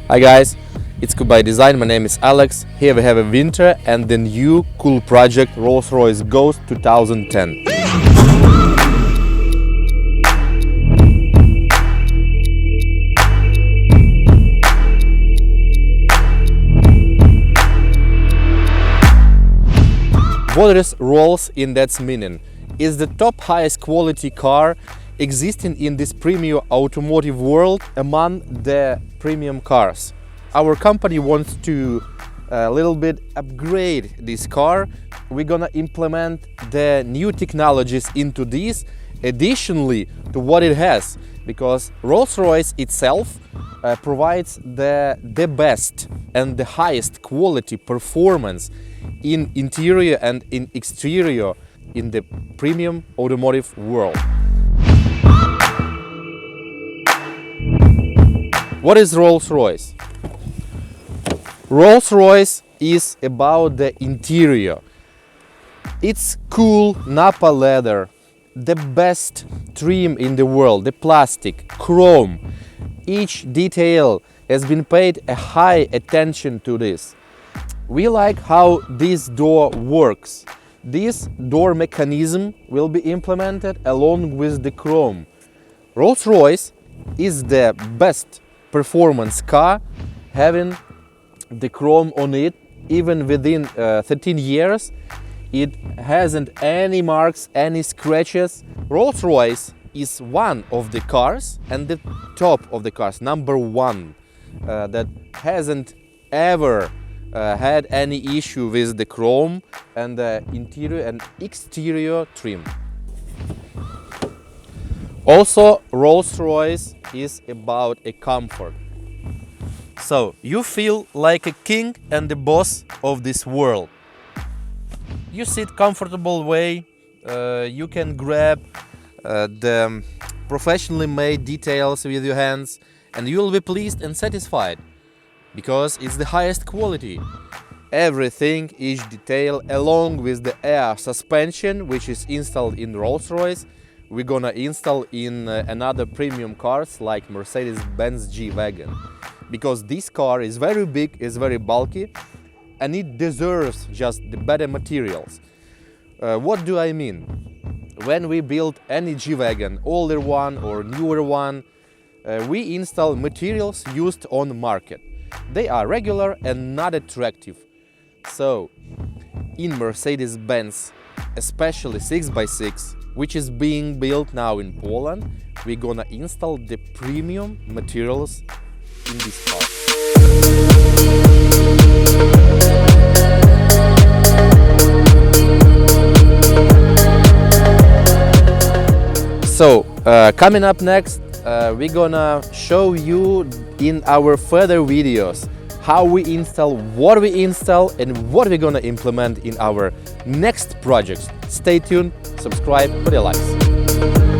Hi guys, it's Cool by Design. My name is Alex. Here we have a winter and the new cool project Rolls Royce Ghost 2010. What is Rolls in that meaning? It's the top highest quality car existing in this premium automotive world among the premium cars. Our company wants to a little bit upgrade this car. We're gonna implement the new technologies into this additionally to what it has, because Rolls-Royce itself provides the best and the highest quality performance in interior and in exterior in the premium automotive world. What is Rolls-Royce? Rolls-Royce is about the interior. It's cool Napa leather, the best trim in the world, the plastic, chrome. Each detail has been paid a high attention to this. We like how this door works. This door mechanism will be implemented along with the chrome. Rolls-Royce is the best performance car having the chrome on it. Even within 13 years it hasn't any marks, any scratches. Rolls-Royce is one of the cars and the top of the cars, number one, that hasn't ever had any issue with the chrome and the interior and exterior trim. Also, Rolls-Royce is about a comfort. So you feel like a king and the boss of this world. You sit comfortable way, you can grab the professionally made details with your hands and you will be pleased and satisfied, because it's the highest quality. Everything, each detail, along with the air suspension which is installed in Rolls-Royce, we're gonna install in another premium cars like Mercedes-Benz G Wagon. Because this car is very big, is very bulky, and it deserves just the better materials. What do I mean? When we build any G Wagon, older one or newer one, we install materials used on the market. They are regular and not attractive. So, in Mercedes-Benz, especially 6x6, which is being built now in Poland, we're gonna install the premium materials in this car. So, coming up next, we're gonna show you in our further videos how we install, what we install, and what we're gonna implement in our next projects. Stay tuned, subscribe, put a like.